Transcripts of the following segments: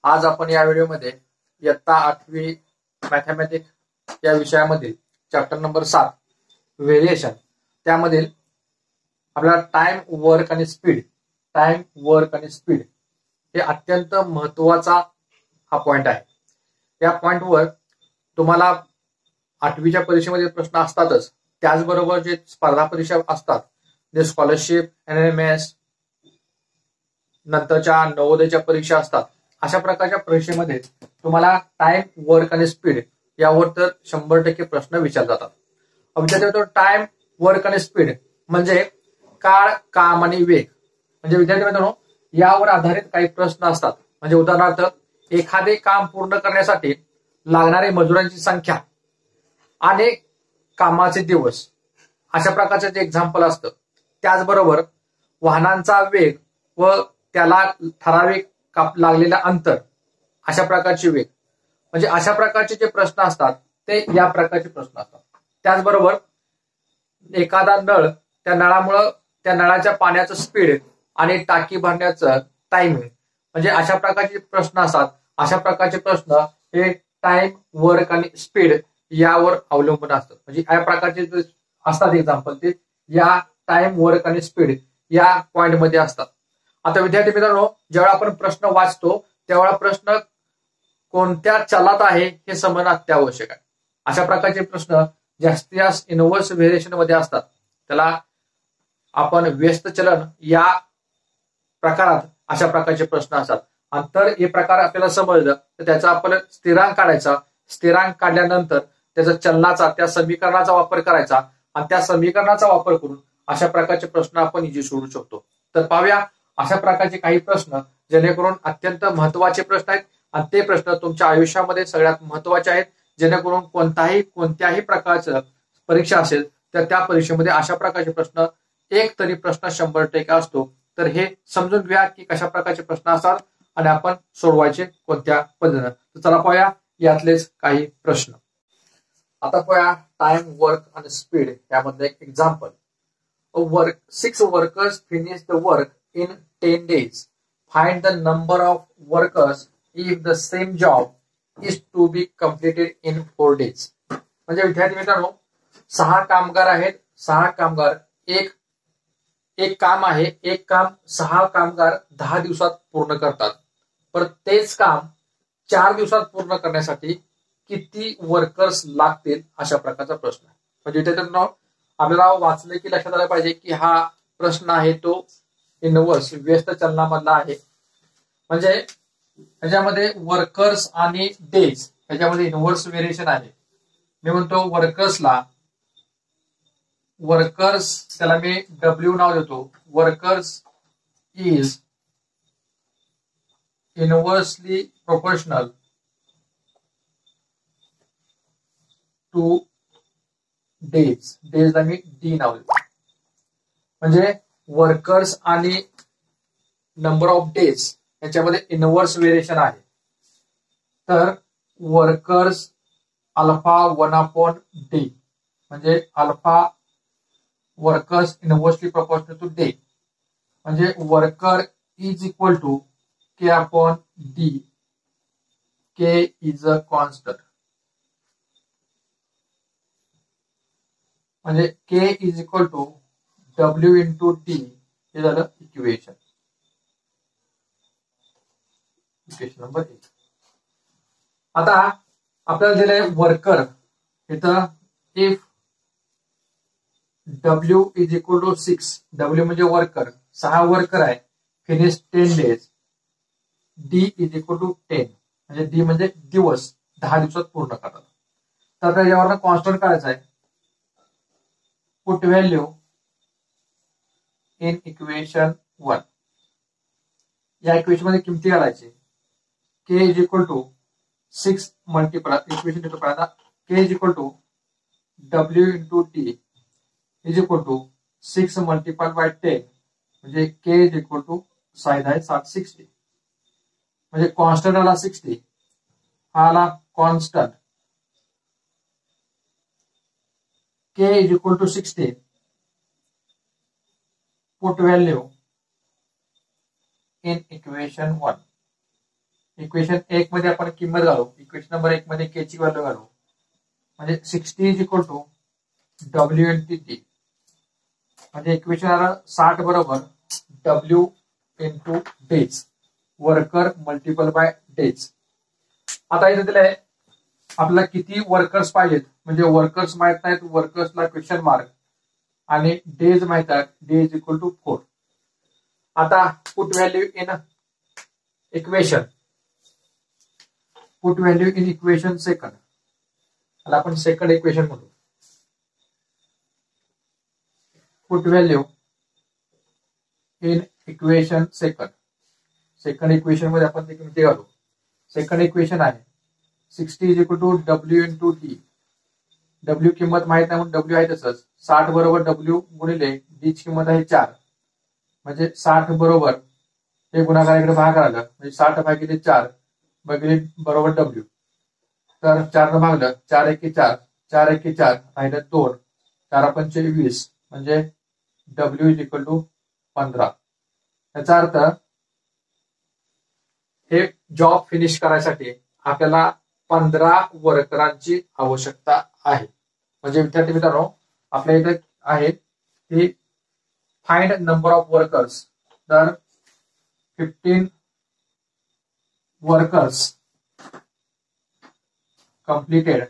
आज आपण या व्हिडिओमध्ये इयत्ता 8वी मॅथमॅटिक्स या विषयामधील चॅप्टर नंबर 7 व्हेरिएशन त्यामधील आपला टाइम वर्क आणि स्पीड हे अत्यंत महत्त्वाचा हा पॉइंट आहे। या पॉइंटवर तुम्हाला 8वीच्या परीक्षेमध्ये प्रश्न असतातच, त्याचबरोबर जे स्पर्धा परीक्षा असतात, जे स्कॉलरशिप, NMS नंतरच्या नवोदयच्या परीक्षा असतात, अशा प्रकारच्या परीक्षेमध्ये तुम्हाला टाइम वर्क आणि स्पीड यावर तर 100% प्रश्न विचारले जातात। विद्यार्थी टाइम वर्क आणि स्पीड म्हणजे काळ, काम आणि वेग, म्हणजे विद्यार्थी मित्रांनो यावर आधारित काही प्रश्न असतात। म्हणजे उदाहरणार्थ एखादे काम पूर्ण करण्यासाठी लागणारे मजुरांची संख्या आणि कामाचे दिवस अशा प्रकारचे जे एक्झाम्पल असतं। त्याचबरोबर वाहनांचा वेग व त्याला ठराविक लागलेला अंतर अशा प्रकारचे वेग, म्हणजे अशा प्रकारचे जे प्रश्न असतात ते या प्रकारचे प्रश्न असतात। त्याचबरोबर एखादा नळ, त्या नळामुळे त्या नळाच्या पाण्याचं स्पीड आणि टाकी भरण्याचं टायमिंग, म्हणजे अशा प्रकारचे प्रश्न असतात। अशा प्रकारचे प्रश्न हे टाइम वर्क आणि स्पीड यावर अवलंबून असतात। म्हणजे या प्रकारचे जे असतात एक्झाम्पल ते या टाइम वर्क आणि स्पीड या पॉइंट मध्ये असतात। आता विद्यार्थी मित्रांनो जेव्हा आपण प्रश्न वाचतो तेव्हा प्रश्न कोणत्या चलात आहे हे समजणं अत्यावश्यक आहे। अशा प्रकारचे प्रश्न जास्तीत जास्त इनव्हर्स व्हेरिएशन मध्ये असतात। त्याला आपण व्यस्त चलन या प्रकारात अशा प्रकारचे प्रश्न असतात। आणि तर हे प्रकार आपल्याला समजलं तर त्याचा आपण स्थिरांक काढायचा, स्थिरांक काढल्यानंतर त्याचा चलनाचा त्या समीकरणाचा वापर करायचा आणि त्या समीकरणाचा वापर करून अशा प्रकारचे प्रश्न आपण इजी सोडवू शकतो। तर पाहूया अशा प्रकारचे काही प्रश्न जेणेकरून अत्यंत महत्वाचे प्रश्न आहेत आणि ते प्रश्न तुमच्या आयुष्यामध्ये सगळ्यात महत्वाचे आहेत, जेणेकरून कोणत्याही प्रकारचं परीक्षा असेल तर त्या परीक्षेमध्ये अशा प्रकारचे प्रश्न एक तरी प्रश्न 100% असतो। तर हे समजून घ्या की कशा प्रकारचे प्रश्न असतात आणि आपण सोडवायचे कोणत्या पद्धतीने। तर चला पाहूया यातलेच काही प्रश्न। आता पाहूया टाइम वर्क आणि स्पीड यामध्ये एक example. 6 workers finish the work in 10 days. Find the number of workers if the same job is to be completed in 4 days. म्हणजे विद्यार्थी मित्रांनो 6 कामगार आहेत, 6 कामगार एक काम आहे, एक काम 6 कामगार 10 दिवसात पूर्ण करतात, पण तेच काम 4 दिवसात पूर्ण करण्यासाठी किती वर्कर्स लागतील अशा प्रकारचा प्रश्न आहे। म्हणजे विद्यार्थ्यांनो आपल्याला वाचले की लक्षात आलं पाहिजे की हा प्रश्न आहे तो इनव्हर्स व्यस्त चलनामधला आहे। म्हणजे ह्याच्यामध्ये वर्कर्स आणि डेज ह्याच्यामध्ये इनव्हर्स व्हेरिएशन आहे। मी म्हणतो वर्कर्स त्याला मी W नाव देतो। Workers is inversely proportional to डेजला मी D नाव देतो। म्हणजे वर्कर्स आणि नंबर ऑफ डेज याच्यामध्ये इनव्हर्स व्हेरिएशन आहे। तर वर्कर्स अल्फा 1/D म्हणजे alpha workers inversely proportional to day, म्हणजे worker is equal to K/D, K is a constant, म्हणजे K is equal to W into D हे झालं equation number 1। आता आपल्याला दिलंय वर्कर, इथं if W is equal to 6, W म्हणजे worker, 6 worker आहे, finish 10 days, D is equal to 10 म्हणजे D म्हणजे दिवस, 10 दिवसात पूर्ण करतात। तर त्याच्यावर कॉन्स्टंट करायचा आहे, पुट व्हॅल्यू इन इक्वेशन 1। या इक्वेशन मध्ये किमती घालायची, K is equal to 6 multiply equation देतो पहिल्यांदा, K is equal to W into D is equal to 6 multiply by 10 म्हणजे K इज इक्वल टू 60 म्हणजे कॉन्स्टंट आला 60, हा आला constant K is equal to 60, put value in equation 1 equation 1 मध्ये आपण किंमत घालू, इक्वेशन नंबर 1 मध्ये के ची व्हॅल्यू घालू, म्हणजे 60 is equal to W into T, म्हणजे इक्वेशन 60 बरोबर W into days, worker multiple by days. आता इथे दिलंय आपल्याला किती वर्कर्स पाहिजेत, म्हणजे वर्कर्स माहित नाहीत, वर्कर्सला क्वेश्चन मार्क, आणि डेज माहित आहेत, डेज इक्वल टू 4. आता put value in equation, put value in equation second, त्याला आपण सेकंड इक्वेशन म्हणू. Put value in equation second, second equation मध्ये आपण ती किंमत घालू. सेकंड इक्वेशन आहे 60 is equal to W into T. W किंमत माहित नाही म्हणून डब्ल्यू आहे तसंच, 60 बरोबर डब्ल्यू गुणिले डी ची किंमत आहे 4, म्हणजे 60 बरोबर हे गुणाकार इकडे भाग आलं, म्हणजे 60 भागिले 4 भागिले बरोबर डब्ल्यू. तर 4 न भागलं, 4 एके 4, 4 एके 4 राहिलं 2, 4 पंचे 20, म्हणजे डब्ल्यू इज इक्वल टू 15. याचा अर्थ हे जॉब फिनिश करायसाठी आपल्याला 15 वर्करांची आवश्यकता आहे. म्हणजे विद्यार्थी मित्रांनो, आपल्या इथे आहे की फाइंड नंबर ऑफ वर्कर्स, तर 15 workers completed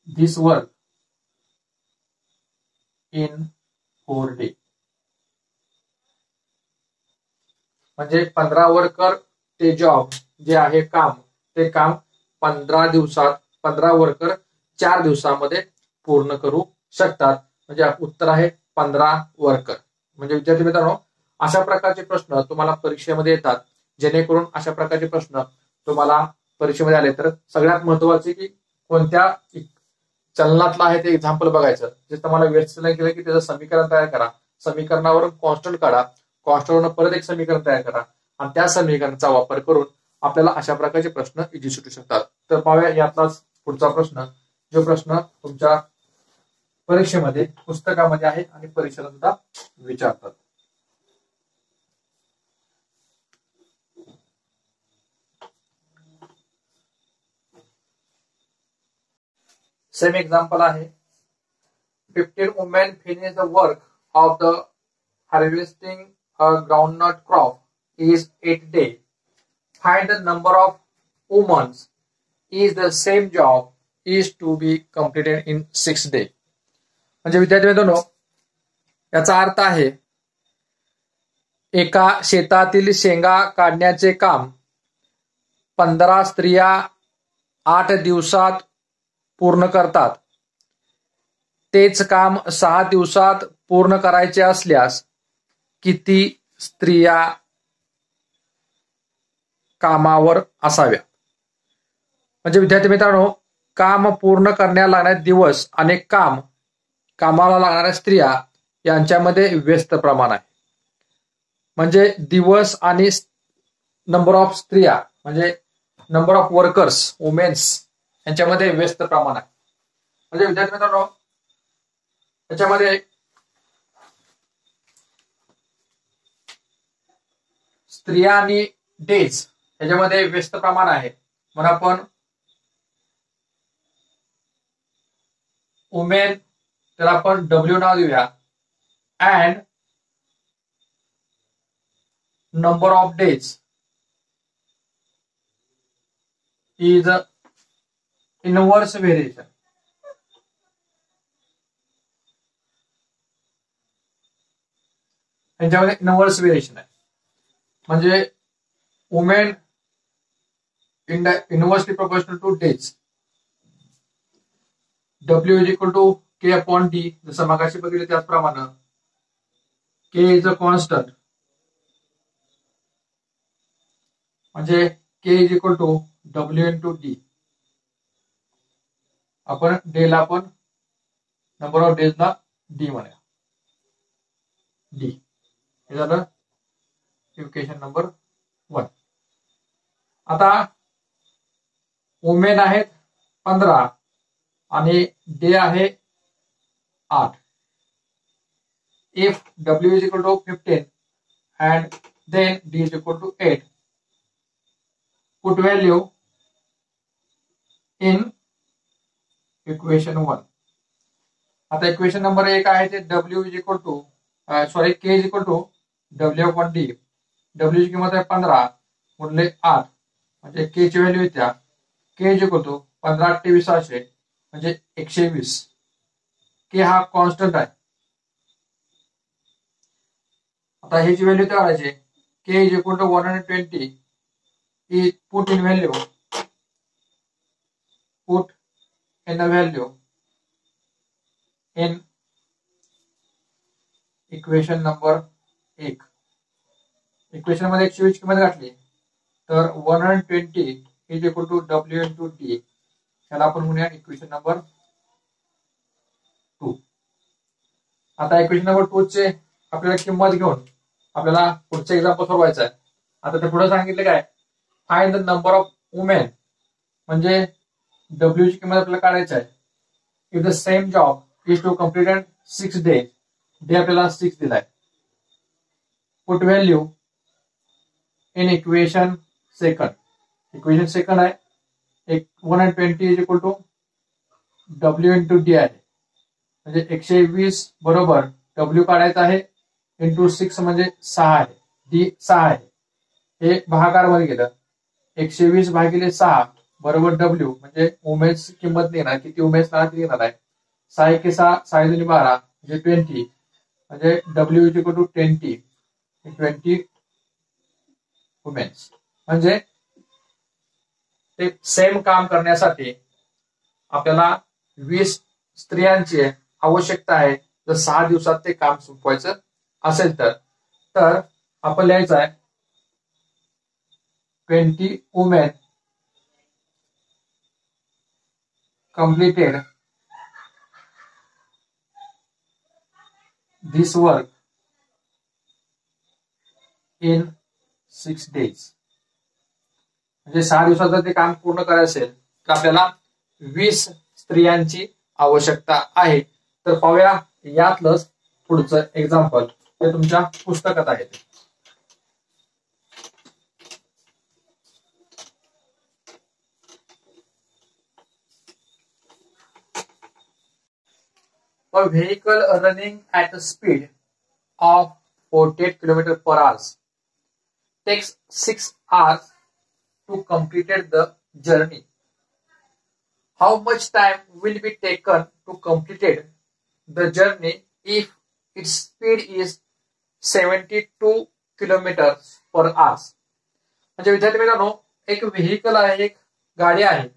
this work in 4 days. म्हणजे 15 वर्कर ते जॉब जे आहे काम, ते काम 15 दिवसात, 15 वर्कर 4 दिवसामध्ये पूर्ण करू शकतात. म्हणजे उत्तर आहे 15 वर्कर. म्हणजे विद्यार्थी मित्रांनो, अशा प्रकारचे प्रश्न तुम्हाला परीक्षेमध्ये येतात, जेणेकरून अशा प्रकारचे प्रश्न तुम्हाला परीक्षेमध्ये आले तर सगळ्यात महत्वाचे की कोणत्या चलनातलं आहे ते एक्झाम्पल बघायचं. जे तुम्हाला वेस्टर्न केलं की त्याचं समीकरण तयार करा, समीकरणावरून कॉन्स्टंट काढा, कॉन्स्टंटवरून परत एक समीकरण तयार करा, आणि त्या समीकरणाचा वापर करून आपल्याला अशा प्रकारचे प्रश्न इझी सुटू शकतात. तर पाहूया यातलाच पुढचा प्रश्न, जो प्रश्न तुमच्या परीक्षेमध्ये पुस्तकामध्ये आहे आणि परीक्षेला सुद्धा विचारतात. सेम एक्झाम्पल आहे. 15 women finish the work of the harvesting a groundnut crop is 8 days. Find the number of women is the same job is to be completed in 6 days. म्हणजे विद्यार्थी मित्रांनो, याचा अर्थ आहे एका शेतातील शेंगा काढण्याचे काम 15 स्त्रिया 8 दिवसात पूर्ण करतात. तेच काम 6 दिवसात पूर्ण करायचे असल्यास किती स्त्रिया कामावर असाव्या. म्हणजे विद्यार्थी मित्रांनो, काम पूर्ण करण्याला लागणारे दिवस आणि कामाला लागणाऱ्या स्त्रिया यांच्यामध्ये व्यस्त प्रमाण आहे. म्हणजे दिवस आणि नंबर ऑफ स्त्रिया म्हणजे नंबर ऑफ वर्कर्स वुमेन्स यांच्यामध्ये व्यस्त प्रमाण आहे. म्हणजे विद्यार्थी मित्रांनो, त्याच्यामध्ये स्त्रिया आणि डेज याच्यामध्ये व्यस्त प्रमाण आहे, म्हणून आपण वुमेन त्याला आपण डब्ल्यू नाव देऊया, and number of days is inverse variation. यांच्यामध्ये इनवर्स व्हेरिएशन आहे, म्हणजे women inversely proportional to days. W is equal to K upon D, जसं मागाशी बघितलं त्याचप्रमाणे के इज अ कॉन्स्टंट, म्हणजे K is equal to W into D. आपण डेला आपण नंबर ऑफ डेजला डी म्हणूया, डी. हे झालं इक्वेशन नंबर 1. आता वुमेन आहेत 15 आणि डे आहे 8. If W is equal to 15 and then d is equal to 8. Put value in equation 1. आता इक्वेशन नंबर 1 आहे ते w is equal to k is equal to w upon D. w ची किंमत आहे 15 गुणिले 8 म्हणजे k ची व्हॅल्यू येत्या k इज इक्वल टू 15×8=600 म्हणजे 120. k हा कॉन्स्टंट आहे. आता ह्याची व्हॅल्यू काढायची. k is equal to 120 is put in value, put in the value in equation number 1. Equation मध्ये 120 किंमत घातली तर 120 is equal to w into D. त्याला आपण म्हणूया इक्वेशन नंबर 2. आता इक्वेशन नंबर 2 चे आपल्याला किंमत घेऊन आपल्याला पुढचं एक्झाम्पल सोडवायचं आहे. आता ते पुढे सांगितलं काय, find the number of women म्हणजे w ची किंमत आपल्याला काढायची आहे. If the same job is to complete in 6 days, day आपल्याला 6 दिलाय. Put value in equation second. Equation second आहे 120 is equal to w into D आहे म्हणजे 120 बरोबर w काढायचा आहे इंटू 6 म्हणजे 6 आहे, डी 6 आहे. हे भागाकार मध्ये गेलं 120 भागिले 6 बरोबर w म्हणजे उमेश किंमत निघणार. किती उमेश निघणार आहे 6 1 6 6 2 12 म्हणजे 20 म्हणजे w is equal to 20 womens. म्हणजे ते सेम काम करण्यासाठी आपल्याला 20 स्त्रियांची आवश्यकता आहे. जर 6 दिवसात ते काम संपवायचं असेल तर आपण लिहायचं आहे 20 women completed this work in 6 days. म्हणजे 6 दिवसात जर ते काम पूर्ण करायचं असेल तर आपल्याला 20 स्त्रियांची आवश्यकता आहे. तर पाहूया यातलंच पुढचं एक्झाम्पल ते तुमच्या पुस्तकात आहे. A vehicle running at a speed of 48 km per hour takes 6 hours to complete the journey. How much time will be taken to complete the journey if its speed is 72 km per hour? म्हणजे विद्यार्थी मित्रांनो, एक vehicle आहे, एक गाडी आहे,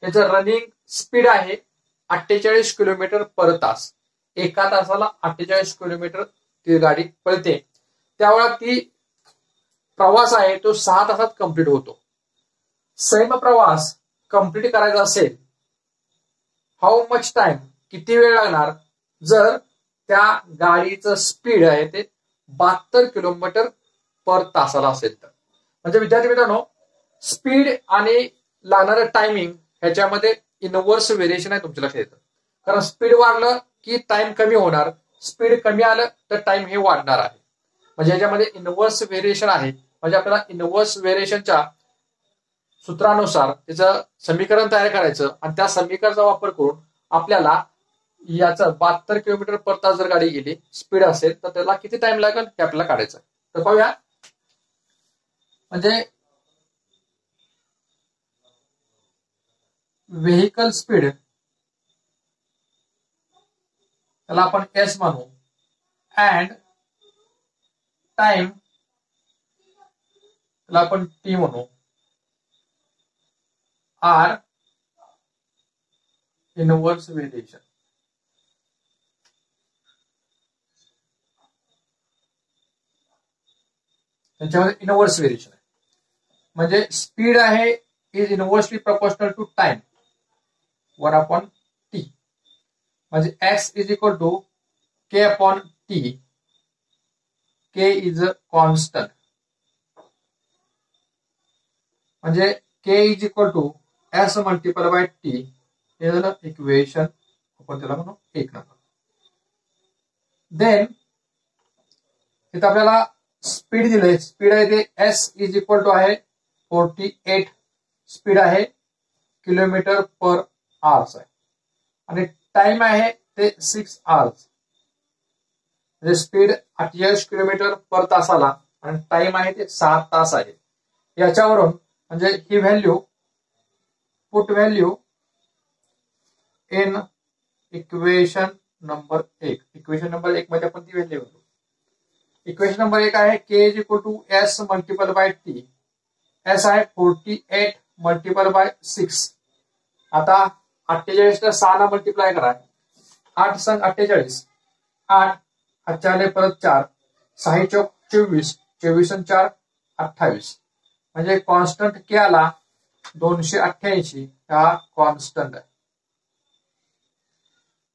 त्याचं running speed आहे 48 किलोमीटर पर तास. एका तासाला 48 किलोमीटर ती गाडी पळते. त्यावेळेला ती प्रवास आहे तो 6 तासात कंप्लीट होतो. सेम प्रवास कंप्लीट करायचा असेल हाऊ मच टाइम, किती वेळ लागणार जर त्या गाडीचं स्पीड आहे ते 72 किलोमीटर पर तासाला असेल तर. म्हणजे विद्यार्थी मित्रांनो, स्पीड आणि लागणारं टायमिंग ह्याच्यामध्ये इनव्हर्स व्हेरिएशन आहे तुमच्या लक्षात येतं. कारण स्पीड वाढलं की टाइम कमी होणार, स्पीड कमी आलं तर टाइम हे वाढणार आहे. म्हणजे याच्यामध्ये इनव्हर्स व्हेरिएशन आहे. म्हणजे आपल्याला इनव्हर्स व्हेरिएशनच्या सूत्रानुसार त्याचं समीकरण तयार करायचं आणि त्या समीकरणाचा वापर करून आपल्याला याचं 72 किलोमीटर पर तास जर गाडी गेली स्पीड असेल तर त्याला किती टाइम लागेल हे आपल्याला काढायचं. तर पाहूया. म्हणजे व्हेकल स्पीड त्याला आपण एस म्हणू अँड टाइम त्याला आपण टी म्हणू. Are inverse variation. त्याच्यामध्ये इनव्हर्स व्हेरिएशन आहे. म्हणजे स्पीड आहे is inversely proportional to time 1/t. म्हणजे x is equal to k/t. k is a constant. म्हणजे k is equal to s multiple by t. हे झालं इक्वेशन, आपण त्याला म्हणू 1 नंबर. देन इथं आपल्याला स्पीड दिले, स्पीड आहे ते एस इज इक्वल टू आहे 48 स्पीड आहे किलोमीटर पर आवर्स आहे आणि टाइम आहे ते 6 आवर्स. म्हणजे स्पीड 48 किलोमीटर पर तासाला आणि टाइम आहे ते 6 तास आहे. याच्यावरून म्हणजे ही value put value in equation number 1. Equation number 1 मध्ये आपण ती व्हॅल्यू घेतो. इक्वेशन नंबर 1 आहे K is equal to S multiple by T. S आहे 48 मल्टिपल बाय 6. आता 48 ला 6 ला मल्टिप्लाय करा. 8 संग 48, 8 हातच्या आले परत 4, 6 चौक 24, 24 आणि 4 28. म्हणजे कॉन्स्टंट के आला 288. हा कॉन्स्टंट आहे.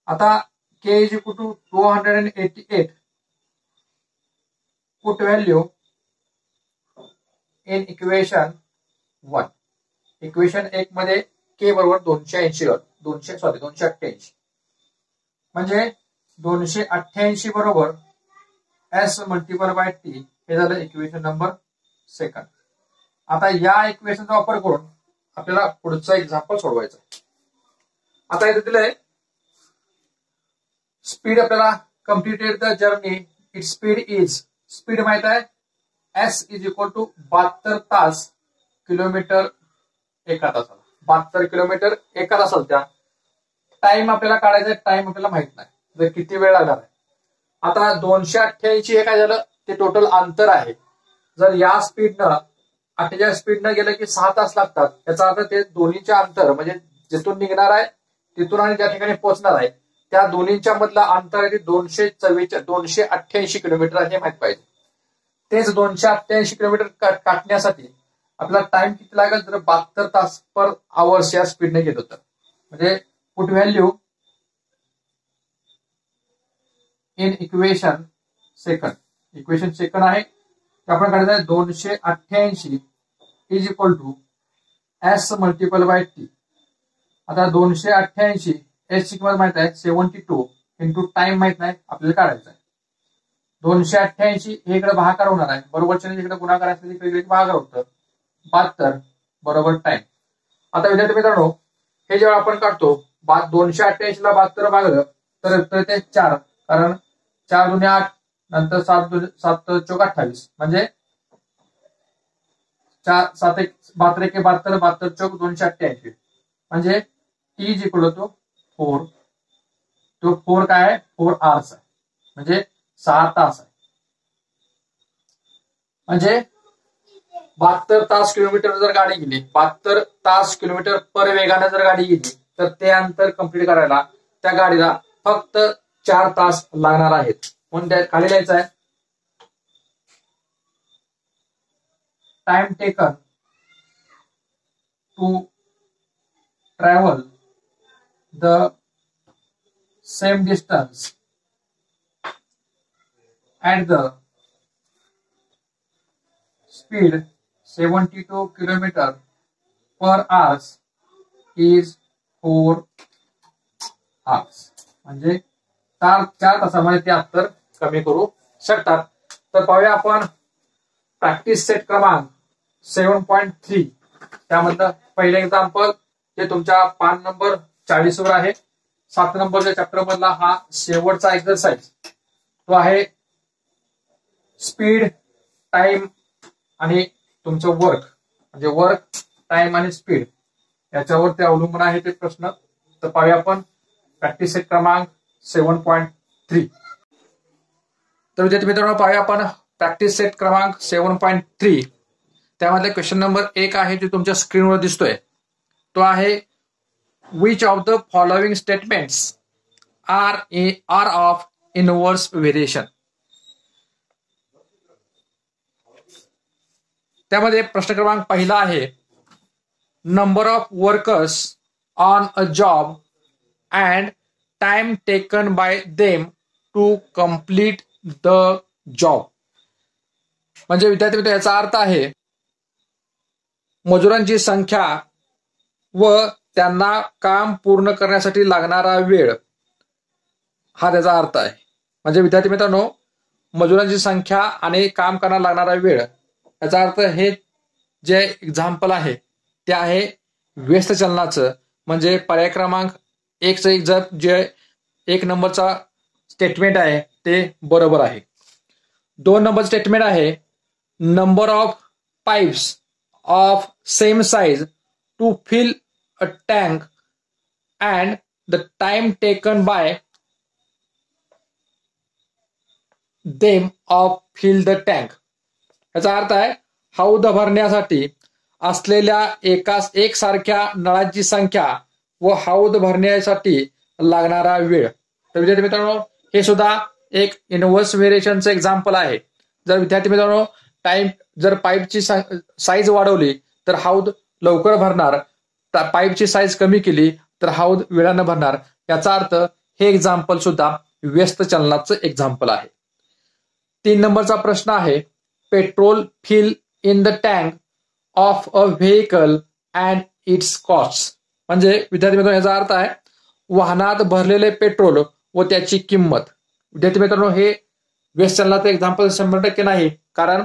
आता K is equal to 288 put value in equation 1. Equation 1 मध्ये के बरोबर 288. म्हणजे 288 बरोबर एस मल्टिपल बाय टी हे झालं इक्वेशन नंबर 2. आता या इक्वेशनचा वापर करून आपल्याला पुढचा एक्झाम्पल सोडवायचा. आता इथे दिलंय स्पीड आपल्याला completed the journey it speed is. Speed माहित आहे एस इज इक्वल टू 72 तास किलोमीटर एका तासाला. 72 किलोमीटर एका तासाला. त्या टाइम आपल्याला काढायचा, टाइम आपल्याला माहित नाही जर किती वेळ लागणार आहे. आता 288 हे काय झालं ते टोटल अंतर आहे. जर या स्पीडनं 48 स्पीडनं गेलं की 6 तास लागतात. याचा अर्थ ते दोन्हीच्या अंतर म्हणजे जिथून निघणार आहे तिथून आणि ज्या ठिकाणी पोहोचणार आहे त्या दोन्हीच्या मधला अंतर आहे 288 किलोमीटर हे माहित पाहिजे. तेच 288 किलोमीटर काटण्यासाठी आपला टाइम किती लागेल तर 72 तास पर आवर्स या स्पीडने गेलो तर. म्हणजे put value in equation second. Equation second आहे ते आपण काढायचं आहे 288 is equal to S multiple by T. आता 288 एस ची किंमत माहित आहे 72 इंटू टाइम माहित नाही आपल्याला काढायचं आहे. 288 हे इकडे भागाकार होणार आहे, बरोबरच्या इकडे गुणाकार असले तिकडे भागाकार होतं. 72 बरोबर टाइम. आता विद्यार्थी मित्रांनो हे जेव्हा आपण काढतो 288 ला 72 भागलं तर ते 4, कारण 4 दुने 8 नंतर 7 चौक 28 म्हणजे 4 7 72 1 72 72 चौक 288 म्हणजे टी इज इक्वल टू 4. तो 4 काय आहे 4 आवर्स आहे म्हणजे 6 तास आहे. म्हणजे 72 तास किलोमीटर जर गाडी गेली, 72 तास किलोमीटर पर वेगाने जर गाडी गेली तर ते अंतर कंप्लीट करायला त्या गाडीला फक्त 4 तास लागणार आहेत. म्हणून त्या खाली लिहायचं आहे time taken to travel the same distance at the speed 72 kilometer per hour is 4 hours. म्हणजे 4 तासामध्ये ते अंतर कमी करू शकतात. तर पाहूया आपण प्रॅक्टिस सेट क्रमांक 7.3 त्यामधलं पहिलं एक्झाम्पल जे तुमच्या पान नंबर 40 वर आहे. 7 नंबरच्या चॅप्टर मधला हा शेवटचा एक्सरसाइज तो आहे स्पीड, टाइम आणि तुमचं वर्क. म्हणजे वर्क, टाइम आणि स्पीड याच्यावर ते अवलंबून आहे ते प्रश्न. तर पाहूया आपण प्रॅक्टिस सेट क्रमांक 7.3. तर विद्यार्थी मित्रांनो पाहूया आपण प्रॅक्टिस सेट क्रमांक 7.3 त्यामधले क्वेश्चन नंबर 1 आहे जे तुमच्या स्क्रीनवर दिसतोय. तो आहे which of the following statements are of inverse variation. त्यामध्ये प्रश्न क्रमांक पहिला आहे number of workers on a job and time taken by them to complete the job. म्हणजे विद्यार्थी मित्र याचा अर्थ आहे मजुरांची संख्या व त्यांना काम पूर्ण करण्यासाठी लागणारा वेळ हा त्याचा अर्थ आहे. म्हणजे विद्यार्थी मित्रांनो मजुरांची संख्या आणि काम करायला लागणारा वेळ, याचा अर्थ हे जे एक्झाम्पल आहे ते आहे व्यस्त चलनाचं. म्हणजे पर्याय क्रमांक एकचं एक जर जे एक नंबरचा स्टेटमेंट आहे ते बरोबर आहे. 2 नंबर स्टेटमेंट आहे number of pipes of same size to fill a tank and the time taken by them of fill the tank. याचा अर्थ आहे हौद भरण्यासाठी असलेल्या एकसारख्या नळांची संख्या व हौद भरण्यासाठी लागणारा वेळ. तर विद्यार्थी मित्रांनो हे सुद्धा एक इनव्हर्स व्हेरिएशनचं एक्झाम्पल आहे. जर विद्यार्थी मित्रांनो जर पाईपची साईज वाढवली तर हौद लवकर भरणार, पाईपची साईज कमी केली तर हौद वेळानं भरणार. याचा अर्थ हे एक्झाम्पल सुद्धा व्यस्त चलनाचं एक्झाम्पल आहे. 3 नंबरचा प्रश्न आहे petrol fill in the tank of a vehicle and its cost. म्हणजे विद्यार्थी मित्रांनो याचा अर्थ आहे वाहनात भरलेले पेट्रोल व त्याची किंमत. विद्यार्थी मित्रांनो हे व्यस्त चलनाचं एक्झाम्पल 100% नाही, कारण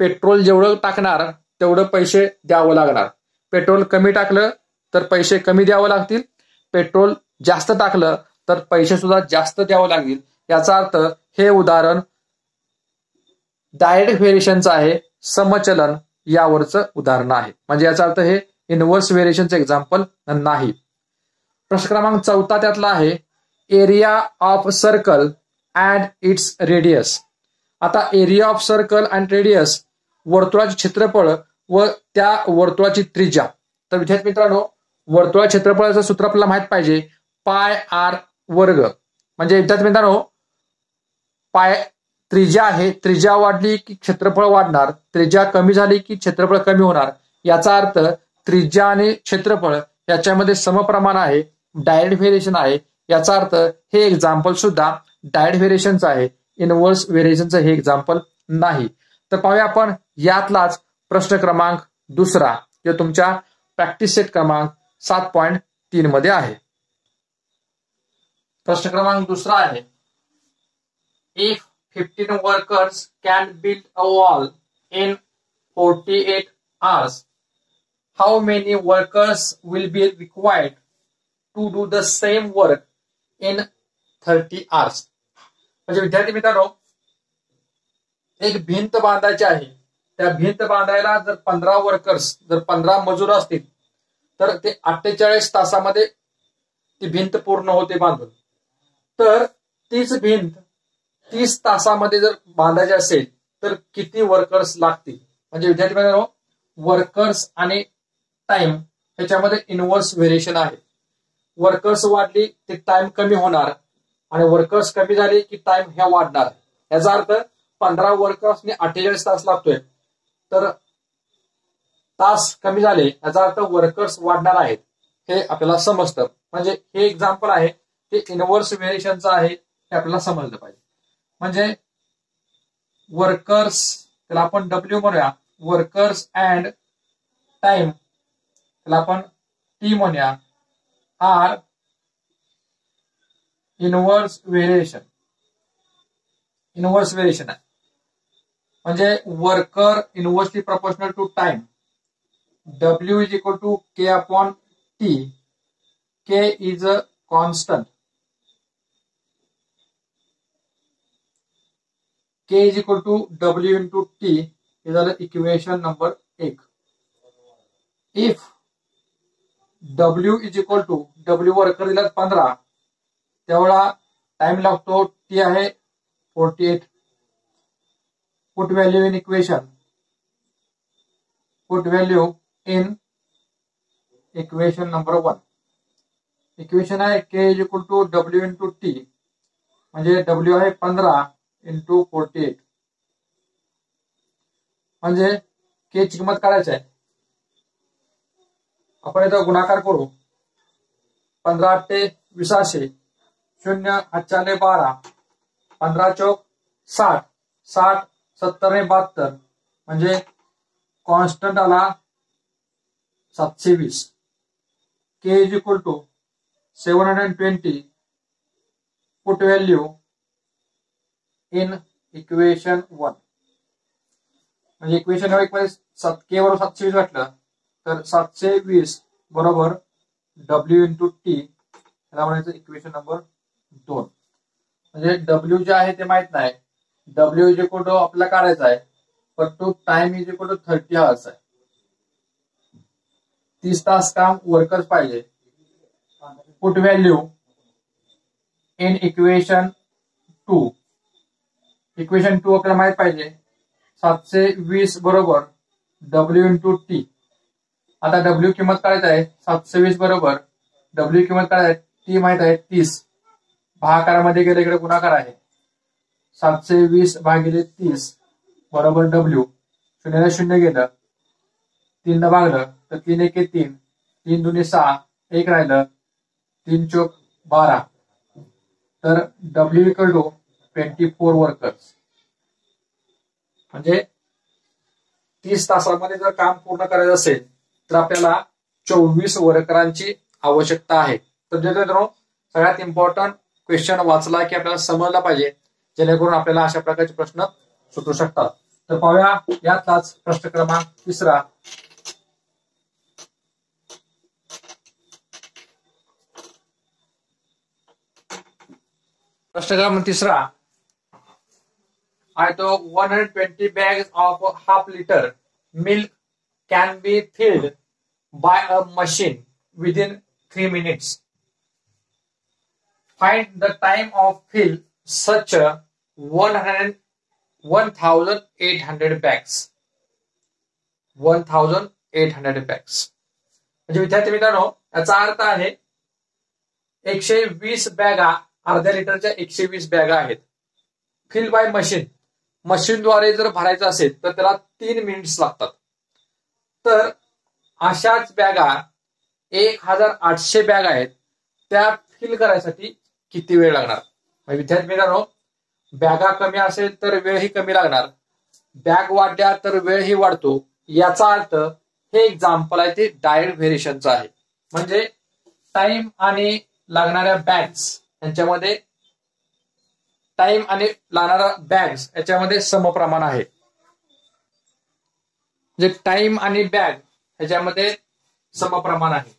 पेट्रोल जेवढं टाकणार तेवढं पैसे द्यावं लागणार. पेट्रोल कमी टाकलं तर पैसे कमी द्यावं लागतील, पेट्रोल जास्त टाकलं तर पैसे सुद्धा जास्त द्यावं लागतील. याचा अर्थ हे उदाहरण डायरेक्ट व्हेरिएशनचं आहे, समचलन यावरचं उदाहरण आहे. म्हणजे याचा अर्थ हे इनव्हर्स व्हेरिएशनचं एक्झाम्पल नाही. प्रश्न क्रमांक 4 त्यातला आहे area of circle and its radius. आता area of circle and radius वर्तुळाचे क्षेत्रफळ व त्या वर्तुळाची त्रिज्या. तर विद्यार्थी मित्रांनो वर्तुळाच्या क्षेत्रफळाचं सूत्र आपल्याला माहित पाहिजे पाय आर वर्ग. म्हणजे विद्यार्थी मित्रांनो पाय त्रिज्या आहे, त्रिज्या वाढली की क्षेत्रफळ वाढणार, त्रिज्या कमी झाली की क्षेत्रफळ कमी होणार. याचा अर्थ त्रिज्या आणि क्षेत्रफळ याच्यामध्ये समप्रमाण आहे, डायरेक्ट व्हेरिएशन आहे. याचा अर्थ हे एक्झाम्पल सुद्धा डायरेक्ट व्हेरिएशनचं आहे, इनव्हर्स व्हेरिएशनचं हे एक्झाम्पल नाही. तर पाहूया आपण यातलाच प्रश्न क्रमांक 2 जो तुमच्या प्रॅक्टिस सेट क्रमांक 7.3 मध्ये आहे. प्रश्न क्रमांक 2 आहे if 15 workers can build a wall in 48 hours, how many workers will be required to do the same work in 30 hours? म्हणजे विद्यार्थी मित्रांनो एक भिंत बांधायची आहे, त्या भिंत बांधायला जर 15 वर्कर्स जर 15 मजूर असतील तर ते 48 तासामध्ये ती भिंत पूर्ण होते बांधून. तर तीच भिंत 30 तासामध्ये जर बांधायची असेल तर किती वर्कर्स लागतील? म्हणजे विद्यार्थी मित्रांनो वर्कर्स आणि टाइम ह्याच्यामध्ये इनव्हर्स व्हेरिएशन आहे. वर्कर्स वाढली की टाइम कमी होणार आणि वर्कर्स कमी झाले की टाइम ह्या वाढणार. याचा अर्थ 15 वर्कर्सने 48 तास लागतोय तर तास कमी झाले याचा अर्थ वर्कर्स वाढणार आहेत हे आपल्याला समजतं. म्हणजे हे एक्झाम्पल आहे ते इनव्हर्स व्हेरिएशनचं आहे हे आपल्याला समजलं पाहिजे. म्हणजे वर्कर्स त्याला आपण डब्ल्यू म्हणूया, वर्कर्स अँड टाइम त्याला आपण टी म्हणूया, are inverse variation. Inverse variation आहे म्हणजे worker inversely proportional to time. W is equal to K upon T. K is a constant. K is equal to W into T is our equation number 1. If W is equal to W worker दिला 15 तेवढा time लागतो, T आहे 48. Put value in equation. Put value in equation number 1. Equation आहे K is equal to W into T म्हणजे W आहे 15 into 48 म्हणजे K ची किंमत काढायची आहे. आपण इथं गुणाकार करू. 15 × 20 0 8 12 15 चौक 60 60 70 72 म्हणजे कॉन्स्टंट आला 720. K is equal to 720. Put value in equation 1 म्हणजे इक्वेशन 1 मध्ये के बरोबर 720 घातलं तर 720 बरोबर डब्ल्यू इंटू टी, त्याला म्हणायचं इक्वेशन नंबर 2. म्हणजे डब्ल्यू जे आहे ते माहित नाही, डब्ल्यू इज इक्वल टू आपल्याला काढायचा आहे, पण तो time is equal to 30 hours आहे. 30 तास काम वर्कर्स पाहिजे. Put value in equation 2. Equation 2 आपल्याला माहित पाहिजे 720 बरोबर डब्ल्यू इंटू टी. आता डब्ल्यू किंमत काढायची आहे 720 बरोबर डब्ल्यू किंमत काढायची टी माहित आहे 30. भागाकारामध्ये गेले इकडे गुणाकार आहे. 720 भागिले 30 बरोबर डब्ल्यू. 0 0 गेलं, 3 न भागलं तर 3 1 3, 3 2 6, 1 राहिलं, 3 चौक 12. तर डब्ल्यू इक्वल टू 24 वर्कर्स. म्हणजे 30 तासामध्ये जर काम पूर्ण करायचं असेल तर आपल्याला 24 वर्करांची आवश्यकता आहे. तर मित्रांनो, सगळ्यात इम्पॉर्टंट क्वेश्चन वाचला की आपल्याला समजला पाहिजे, जेणेकरून आपल्याला अशा प्रकारचे प्रश्न सुटू शकतात. तर पाहूया यातलाच प्रश्न क्रमांक 3. प्रश्न क्रमांक 3 आहे तो 120 bags of half liter milk can be filled by a machine within 3 minutes. Find the time of fill such a 1800 bags. 1800 bags. म्हणजे विद्यार्थी मित्रांनो, याचा अर्थ आहे 120 बॅगा, अर्ध्या लिटरच्या 120 बॅगा आहेत. फिल बाय मशीन, मशीनद्वारे जर भरायचं असेल तर त्याला 3 मिनिट्स लागतात. तर अशाच बॅगा 1800 बॅग आहेत, त्या फिल करायसाठी किती वेळ लागणार? विद्यार्थी मित्रांनो, बॅगा कमी असेल तर वेळही कमी लागणार, बॅग वाढल्या तर वेळही वाढतो. याचा अर्थ हे एक्झाम्पल आहे ते डायरेक्ट व्हेरिएशनचं आहे. म्हणजे टाइम आणि लागणाऱ्या बॅग्स यांच्यामध्ये, टाइम आणि लागणारा बॅग्स याच्यामध्ये समप्रमाण आहे. म्हणजे टाइम आणि बॅग ह्याच्यामध्ये समप्रमाण आहे.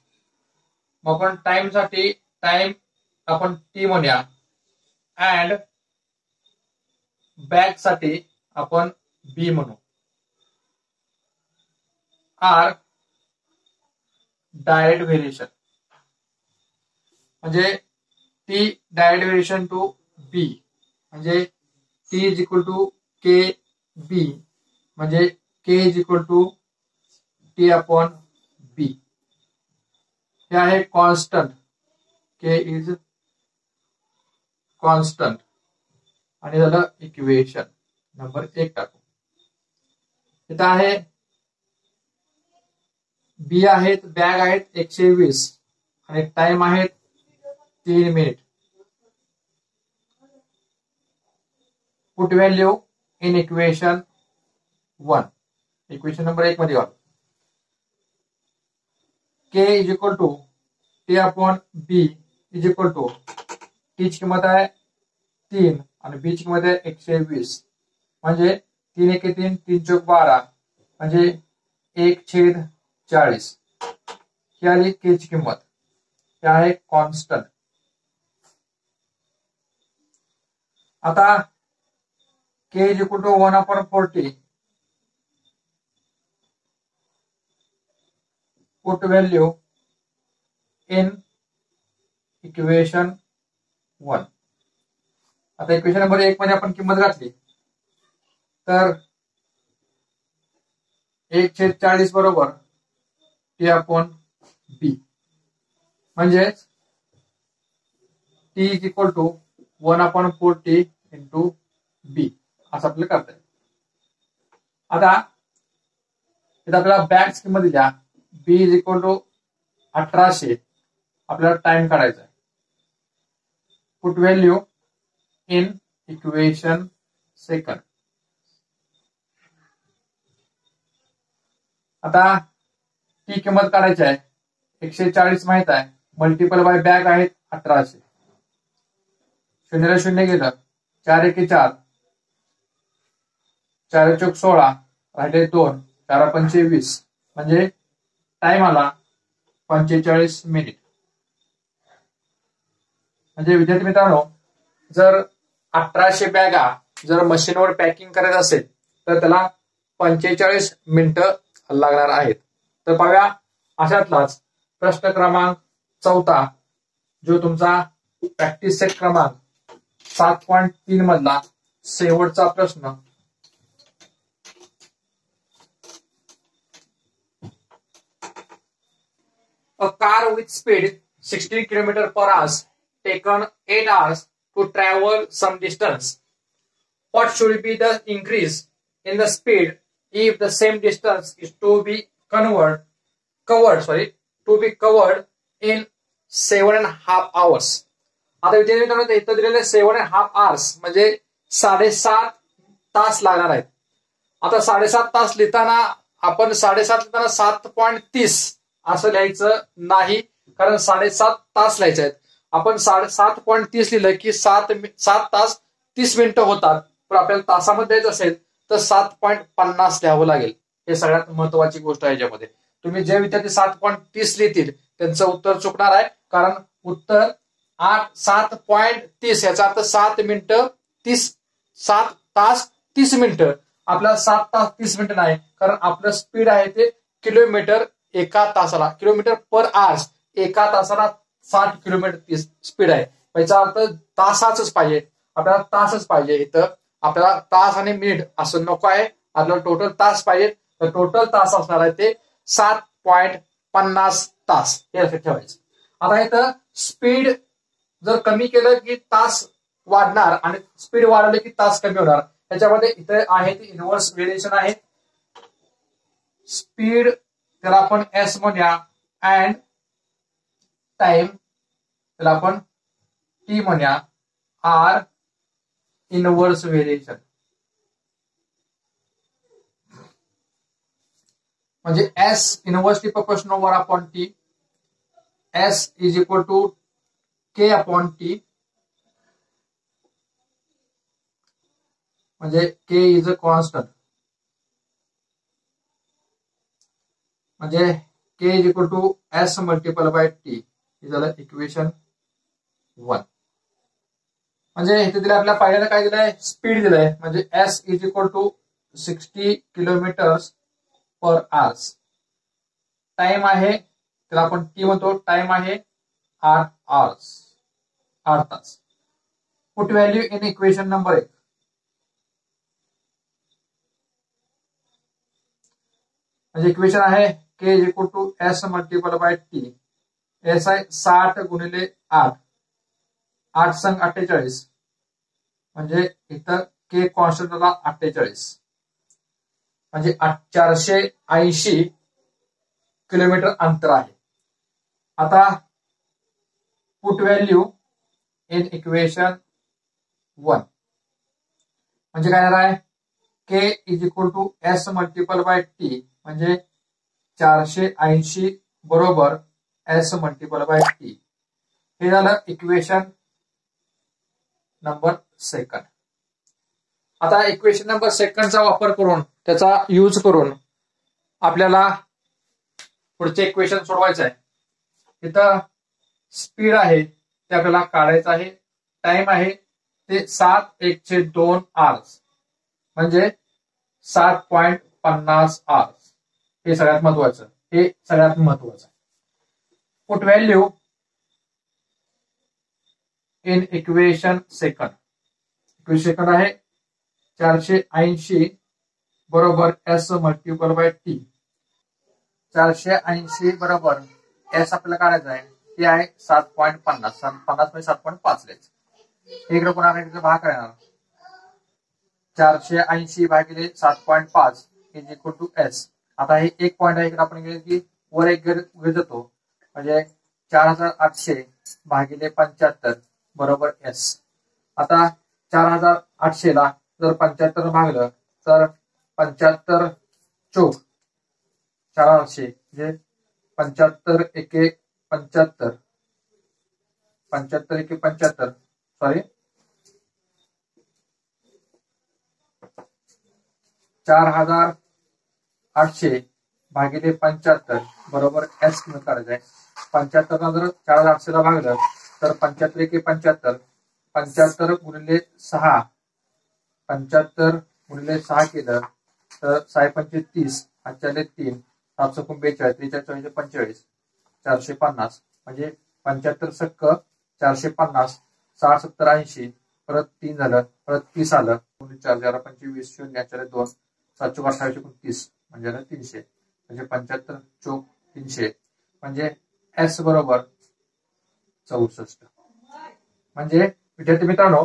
मग आपण टाइम साठी टाइम आपण टी म्हणूया, अँड बॅग साठी आपण बी म्हणू. आर डायरेक्ट व्हेरिएशन, म्हणजे T direct variation to B, म्हणजे T is equal to K B, म्हणजे K is equal to T upon B. हे आहे कॉन्स्टंट, के इज कॉन्स्टंट. आणि झालं इक्वेशन नंबर 1 टाकू. इथं आहे बी आहेत, बॅग आहेत 120 आणि टाइम आहेत 3 minute. Put value in equation 1. Equation number 1 मध्ये घालू. K is equal to T upon B is equal to, टीची किंमत आहे 3 आणि बी ची किंमत आहे 120. म्हणजे 3 1 3, 3 चौक 12, म्हणजे 1/40. ही आली के ची किंमत. हे आहे कॉन्स्टंट. आता K is equal to 1/40. Put value in equation 1. आता इक्वेशन नंबर 1 मध्ये आपण किंमत घातली तर 1/40 बरोबर टी अपॉन बी, म्हणजे T is equal to 1/40 into B, असं आपल्याला करता येईल. आता इथं आपल्याला बॅग्स किंमत दिल्या, बी इज इक्वल टू 1800, आपल्याला टाइम काढायचा आहे. Put value in equation 2. आता ती किंमत काढायची आहे, 140 माहित आहे, मल्टिपल बाय बॅग आहेत 1800. 0 0 गेलं, 4 1 4, 4 चौक 16 राहिले 2, 4 पंचे 20 म्हणजे टाइम आला 45 मिनिट. म्हणजे विद्यार्थी मित्रांनो, जर 1800 बॅगा जर मशीनवर पॅकिंग करायचं असेल तर त्याला 45 मिनिटं लागणार आहेत. तर पाहूया अशातलाच प्रश्न क्रमांक 4 जो तुमचा प्रॅक्टिस सेट क्रमांक 7.3 मधला शेवटचा प्रश्न. A car with speed 60 km per hour taken 8 hours to travel some distance. What should be the increase in the speed if the same distance is to be covered in 7.5 hours? आता विद्यार्थी इथं दिलेले 7.5 hours म्हणजे 7.5 तास लागणार आहेत. आता 7.5 तास लिहिताना आपण 7.5 लिहिताना 7.30 असं लिहायचं नाही, कारण 7.5 तास लिहायचे आहेत. आपण 7.30 लिहिलं की 7 तास 30 मिनिटं होतात. पण आपल्याला तासामध्ये द्यायचं असेल तर 7.50 लिहावं लागेल. हे सगळ्यात महत्वाची गोष्ट आहे. याच्यामध्ये तुम्ही जे विद्यार्थी 7.30 लिहितील त्यांचं उत्तर चुकणार आहे, कारण उत्तर 7.30 याचा अर्थ 7 तास 30 मिनिटं. आपल्याला 7 तास 30 मिनिटं नाही, कारण आपलं स्पीड आहे ते किलोमीटर एका तासाला, किलोमीटर पर आवर्स एका तासाला 60 किलोमीटर स्पीड आहे. याचा अर्थ तासाच पाहिजे, आपल्याला तासच पाहिजे. इथं आपल्याला तास आणि मिनिट असं नको आहे, आपल्याला टोटल तास पाहिजे. तर टोटल तास असणार आहे ते 7.50 तास, हे असं ठेवायचं. आता इथं स्पीड जर कमी केलं की तास वाढणार आणि स्पीड वाढवले की तास कमी होणार. त्याच्यामध्ये इथे आहे ती इनव्हर्स व्हेरिएशन आहे. स्पीड त्याला आपण एस म्हणूया अँड टाइम त्याला आपण टी म्हणूया, आर इनव्हर्स व्हेरिएशन. म्हणजे S inversely proportional over upon T, S is equal to K upon T, म्हणजे के इज अ कॉन्स्टंट, म्हणजे K is equal to S multiple by T. हे झालं equation 1. म्हणजे इथे दिलं आपल्याला पहिल्यांदा काय दिलंय, स्पीड दिलंय. म्हणजे S is equal to 60 kilometre per hours. Time आहे त्याला आपण टी म्हणतो, टाइम आहे 8 hours, 8 तास. Put value in equation number 1. म्हणजे इक्वेशन आहे K is equal to S multiple by T. S आहे 60 गुणिले 8, 8 संग 48, म्हणजे इथं के कॉन्स्टंटला 48, म्हणजे 480 किलोमीटर अंतर आहे. आता पुट व्हॅल्यू इन इक्वेशन 1 म्हणजे काय आहे, K is equal to S multiple by T, म्हणजे 480 बरोबर एस मल्टिपल बाय टी. हे झालं इक्वेशन नंबर 2. आता इक्वेशन नंबर 2चा वापर करून, त्याचा यूज करून आपल्याला पुढचे इक्वेशन सोडवायचं आहे. इथं स्पीड आहे ते आपल्याला काढायचं आहे. टाइम आहे ते 7/1/2 hours, म्हणजे 7.50 hours. हे सगळ्यात महत्वाचं, हे सगळ्यात महत्वाचं. Put value in equation 2. Equation आहे 480 बरोबर एस मल्टिपल बाय टी. 480 बरोबर एस आपल्याला काढायचं आहे, ते आहे 7.50. 50 म्हणजे 7.5 लिहायचं. इकडे पुन्हा भाग करणार, 480 भागिले 7.5 इज इक्वल टू एस. आता हे एक पॉईंट आहे, इकडे आपण गेले की वर एक घेत जातो, म्हणजे 4800 भागिले 75 बरोबर एस. आता 4800 ला जर 75 भागलं तर 75 चौक 4800, म्हणजे 75 एके 75, 75 एके 75, सॉरी 4800 भागिले 75 बरोबर एस काढायचं आहे. 75 जर 4800 ला भागलं तर 75 एके 75, 75 गुणिले 6, 75 गुणिले 6 केलं तर 6 पंचे 30, 3, 7 42, 43 45, 450 म्हणजे 75 सक्क 450, 60 70 80, परत 3 झालं, परत 30 आलं, 4 4 25 0 2, 7 28 29 म्हणजे 300, म्हणजे 75 चोक 300 म्हणजे एस बरोबर 64. म्हणजे विद्यार्थी मित्रांनो,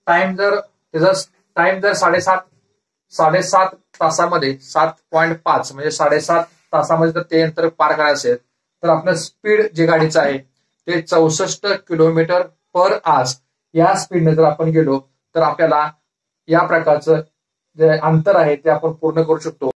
टाइम जर 7.5 तासामध्ये 7.5 म्हणजे 7.5 तासामध्ये जर ते अंतर पार करायचं असेल तर आपलं स्पीड जे गाडीचं आहे ते 64 किलोमीटर पर आवर या स्पीडने जर आपण गेलो तर आपल्याला या प्रकारचं जे अंतर आहे ते आपण पूर्ण करू शकतो.